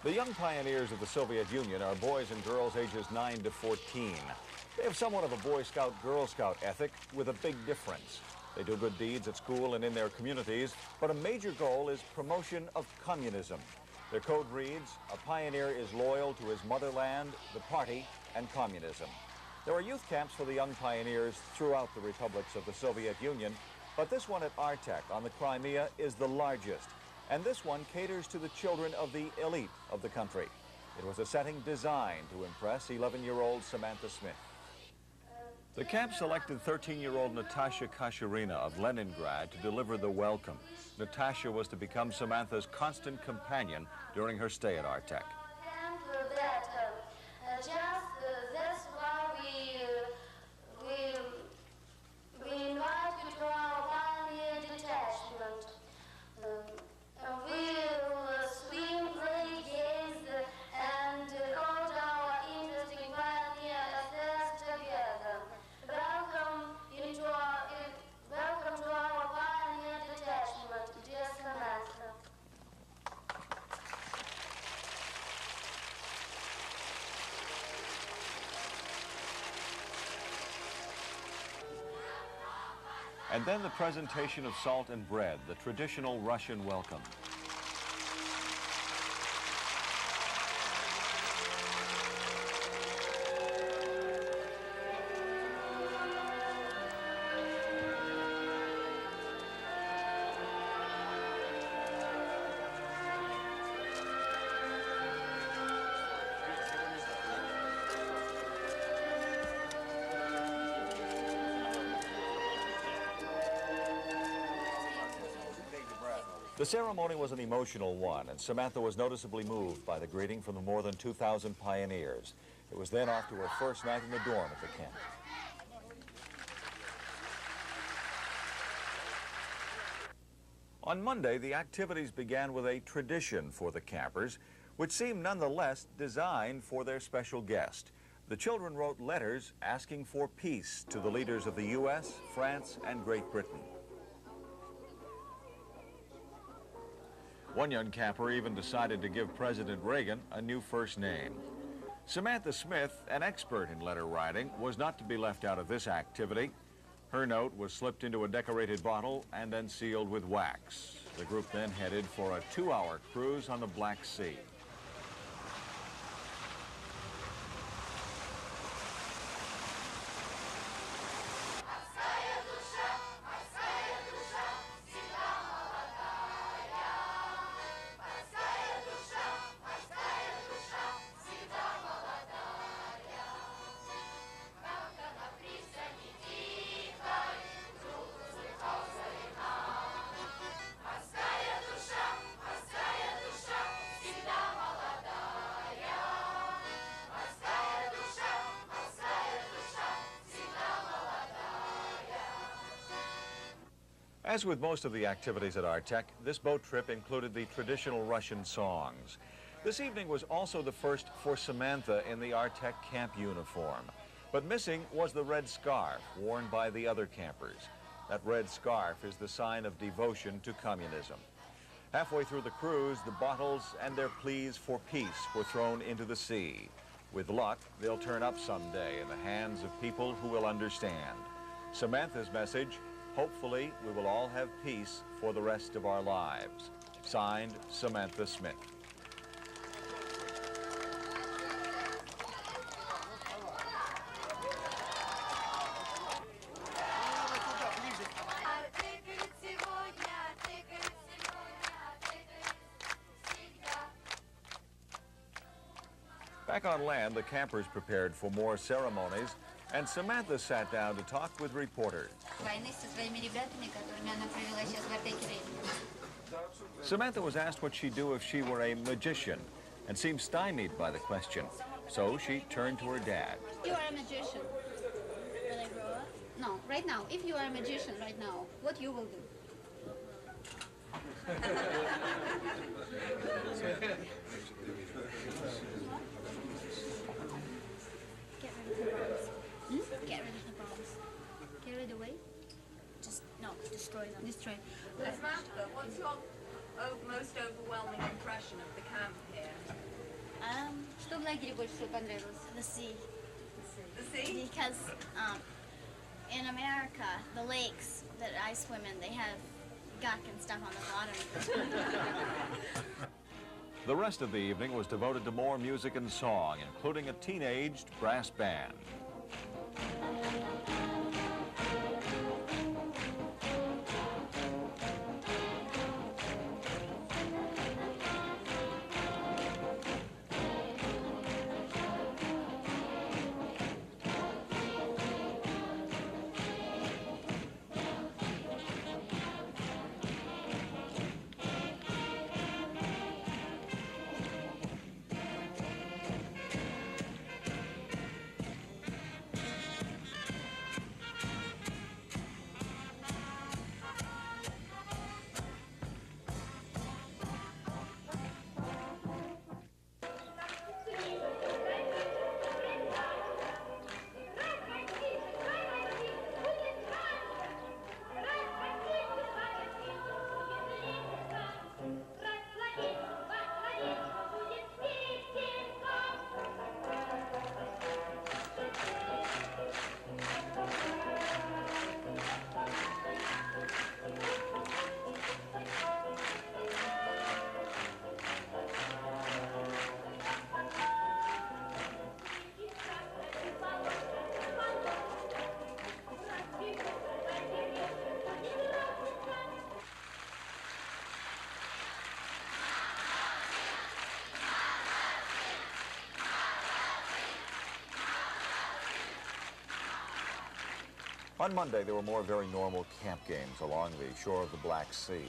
The young pioneers of the Soviet Union are boys and girls ages 9 to 14. They have somewhat of a Boy Scout, Girl Scout ethic with a big difference. They do good deeds at school and in their communities, but a major goal is promotion of communism. Their code reads, a pioneer is loyal to his motherland, the party, and communism. There are youth camps for the young pioneers throughout the republics of the Soviet Union, but this one at Artek on the Crimea is the largest. And this one caters to the children of the elite of the country. It was a setting designed to impress 11-year-old Samantha Smith. The camp selected 13-year-old Natasha Kashurina of Leningrad to deliver the welcome. Natasha was to become Samantha's constant companion during her stay at Artek. That's why we invite you to our pioneer detachment. We will swim, play games, and hold our interesting pioneer affairs together. Welcome to our pioneer detachment, dear Samantha. And then the presentation of salt and bread, the traditional Russian welcome. The ceremony was an emotional one, and Samantha was noticeably moved by the greeting from the more than 2,000 pioneers. It was then off to her first night in the dorm at the camp. On Monday, the activities began with a tradition for the campers, which seemed nonetheless designed for their special guest. The children wrote letters asking for peace to the leaders of the U.S., France, and Great Britain. One young camper even decided to give President Reagan a new first name. Samantha Smith, an expert in letter writing, was not to be left out of this activity. Her note was slipped into a decorated bottle and then sealed with wax. The group then headed for a 2-hour cruise on the Black Sea. As with most of the activities at Artek, this boat trip included the traditional Russian songs. This evening was also the first for Samantha in the Artek camp uniform. But missing was the red scarf worn by the other campers. That red scarf is the sign of devotion to communism. Halfway through the cruise, the bottles and their pleas for peace were thrown into the sea. With luck, they'll turn up someday in the hands of people who will understand. Samantha's message: hopefully, we will all have peace for the rest of our lives. Signed, Samantha Smith. Back on land, the campers prepared for more ceremonies, and Samantha sat down to talk with reporters. Samantha was asked what she'd do if she were a magician and seemed stymied by the question. So she turned to her dad. You are a magician. When I grow up? No, right now. If you are a magician right now, what you will do? Get rid of the bombs. Get rid away? Just, no, destroy them. Destroy. Samantha, what's your most overwhelming impression of the camp here? Что в лагере больше всего понравилось? The sea. The sea? Because in America, the lakes that I swim in, they have gunk and stuff on the bottom. The rest of the evening was devoted to more music and song, including a teenaged brass band. On Monday, there were more very normal camp games along the shore of the Black Sea.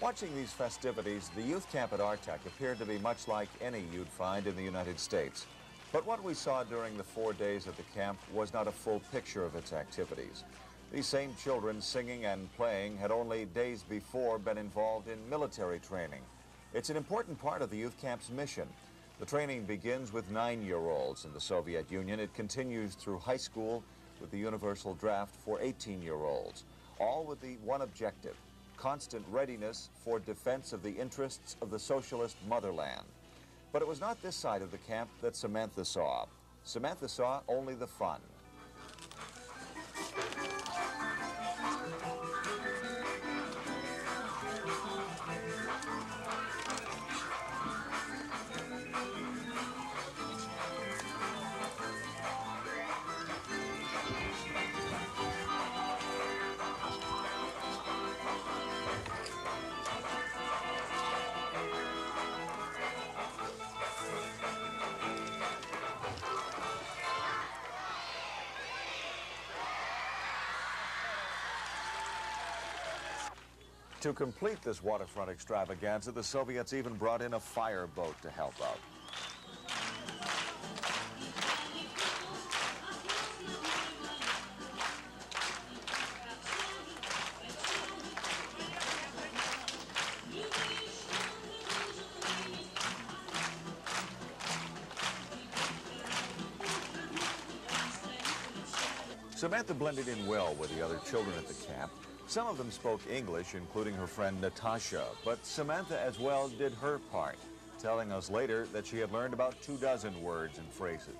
Watching these festivities, the youth camp at Artek appeared to be much like any you'd find in the United States. But what we saw during the 4 days at the camp was not a full picture of its activities. These same children singing and playing had only days before been involved in military training. It's an important part of the youth camp's mission. The training begins with 9-year-olds in the Soviet Union. It continues through high school with the universal draft for 18-year-olds, all with the one objective: constant readiness for defense of the interests of the socialist motherland. But it was not this side of the camp that Samantha saw. Samantha saw only the fun. To complete this waterfront extravaganza, the Soviets even brought in a fireboat to help out. Samantha blended in well with the other children at the camp. Some of them spoke English, including her friend Natasha, but Samantha as well did her part, telling us later that she had learned about 24 words and phrases.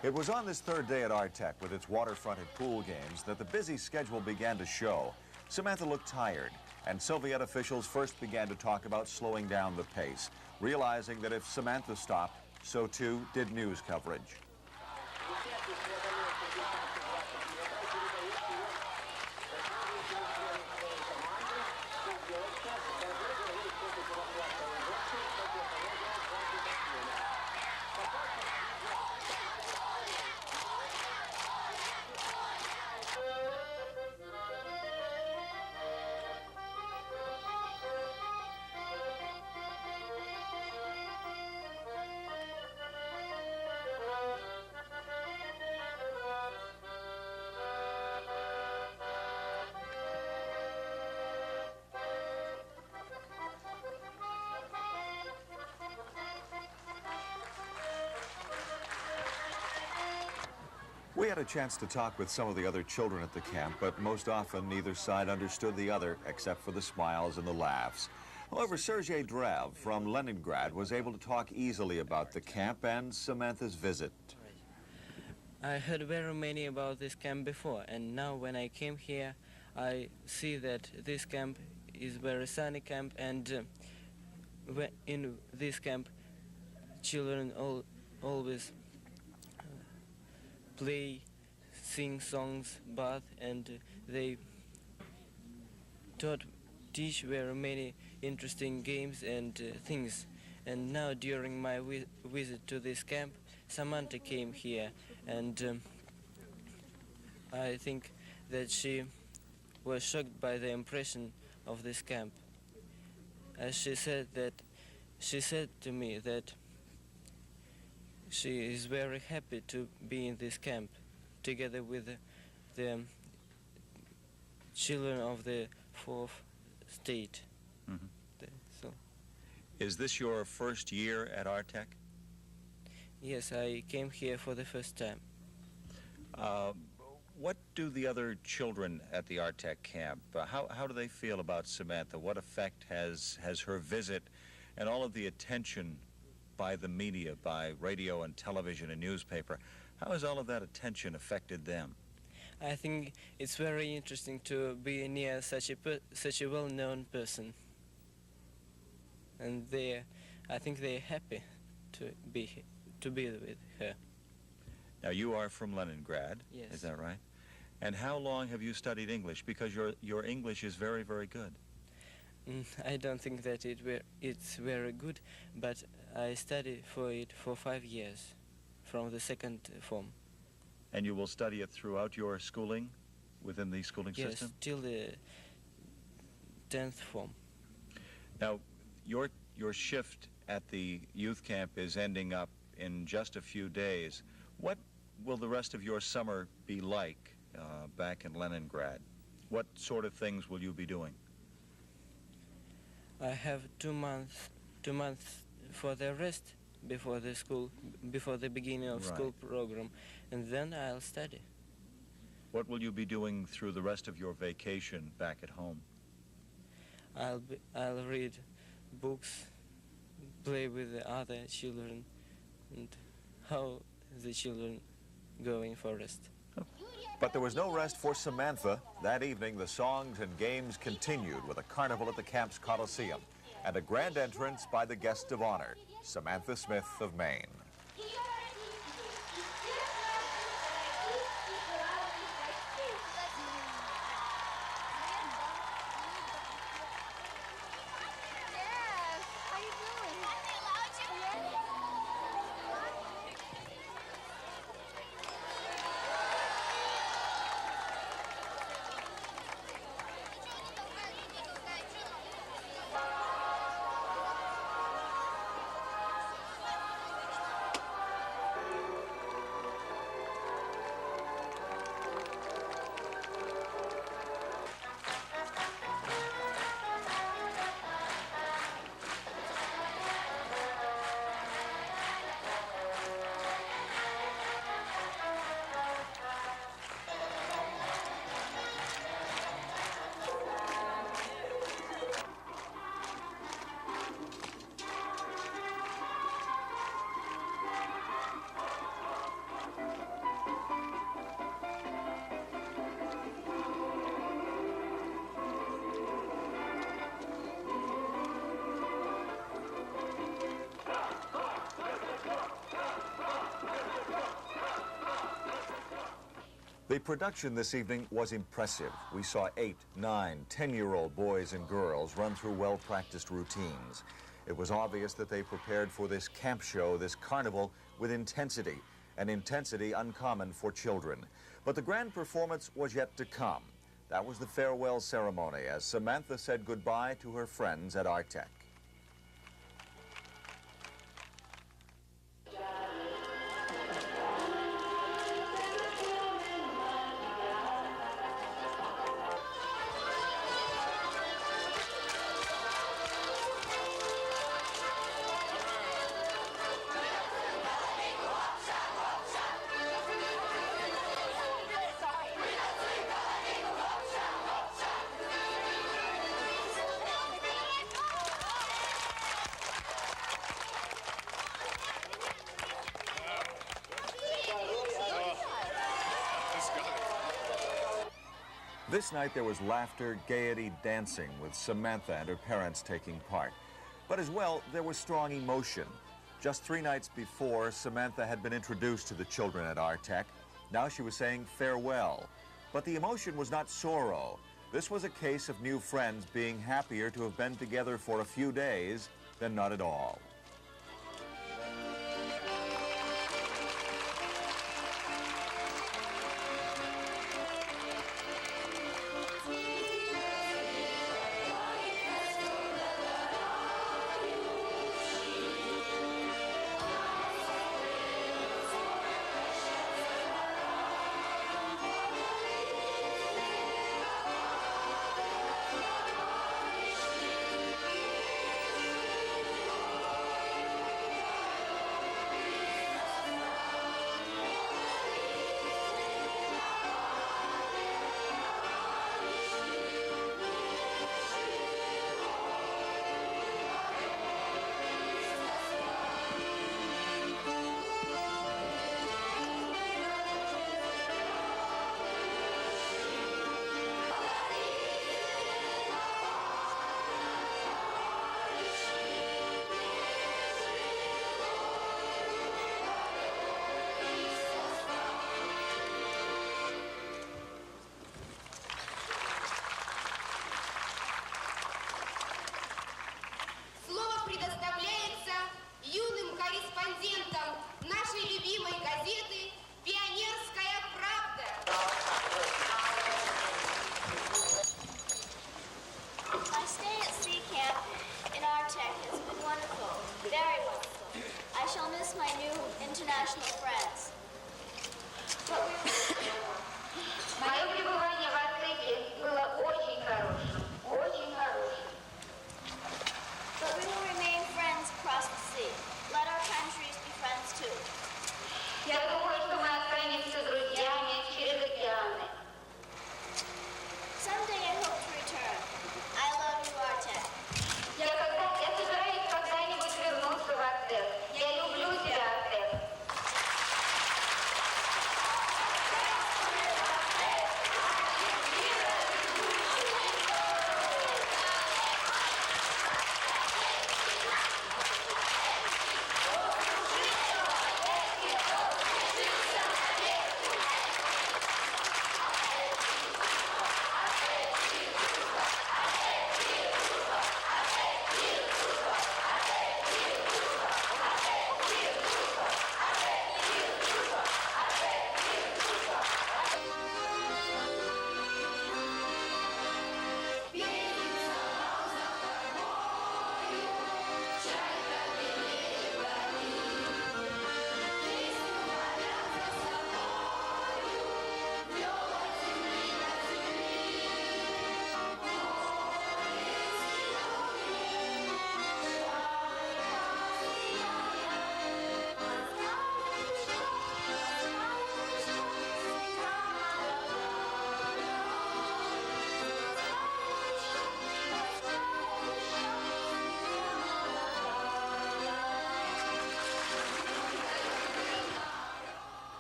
It was on this third day at Artek with its waterfront and pool games that the busy schedule began to show. Samantha looked tired, and Soviet officials first began to talk about slowing down the pace, realizing that if Samantha stopped, so too did news coverage. had a chance to talk with some of the other children at the camp, but most often neither side understood the other except for the smiles and the laughs. However, Sergei Drev from Leningrad was able to talk easily about the camp and Samantha's visit. I heard very many about this camp before, and now when I came here, I see that this camp is very sunny camp, and in this camp, children always play, sing songs, bath, and they teach very many interesting games and things. And now during my visit to this camp, Samantha came here, and I think that she was shocked by the impression of this camp. As she said to me that she is very happy to be in this camp together with the children of the fourth state. Mm-hmm. So, Is this your first year at Artec? yes, I came here for the first time. What do the other children at the Artec camp, how do they feel about Samantha? What effect has her visit and all of the attention by the media, by radio and television and newspaper, how has all of that attention affected them? I think it's very interesting to be near such a well-known person, and I think they're happy to be with her. Now, you are from Leningrad, Yes. Is that right? And how long have you studied English? Because your English is very, very good. I don't think that it's very good, but I studied for it for 5 years, from the second form. And you will study it throughout your schooling, within the schooling Yes, system? till the 10th form. Now, your shift at the youth camp is ending up in just a few days. What will the rest of your summer be like back in Leningrad? What sort of things will you be doing? I have 2 months for the rest before the beginning of Right. school program, and then I'll study. What will you be doing through the rest of your vacation back at home? I'll read books, play with the other children, and how the children going for rest. But there was no rest for Samantha. That evening, the songs and games continued with a carnival at the camp's Coliseum and a grand entrance by the guest of honor, Samantha Smith of Maine. The production this evening was impressive. We saw 8, 9, 10-year-old boys and girls run through well-practiced routines. It was obvious that they prepared for this camp show, this carnival, with intensity, an intensity uncommon for children. But the grand performance was yet to come. That was the farewell ceremony as Samantha said goodbye to her friends at Artec. This night there was laughter, gaiety, dancing, with Samantha and her parents taking part. But as well, there was strong emotion. Just 3 nights before, Samantha had been introduced to the children at Artec. Now she was saying farewell. But the emotion was not sorrow. This was a case of new friends being happier to have been together for a few days than not at all. Слово предоставляется юным корреспондентам нашей любимой газеты «Пионерская правда». My stay at sea camp in Artec has been wonderful, very wonderful. I shall miss my new international friends. Мое пребывание в Артеке было очень хорошим, очень хорошим. But we will remain friends across the sea. Let our countries be friends too. Я думаю, что мы останемся друзьями через океаны. Someday I hope to return. I love you, Artec. Я собираюсь когда-нибудь вернуться в Артек. Я люблю тебя, Артек.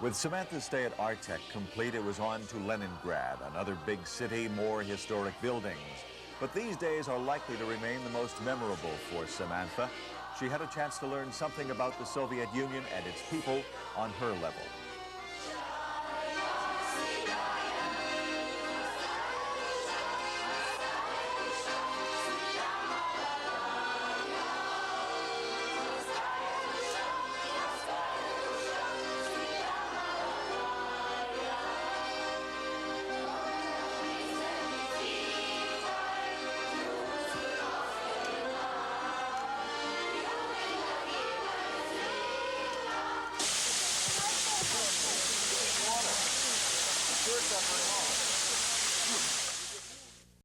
With Samantha's stay at Artec complete, it was on to Leningrad, another big city, more historic buildings. But these days are likely to remain the most memorable for Samantha. She had a chance to learn something about the Soviet Union and its people on her level.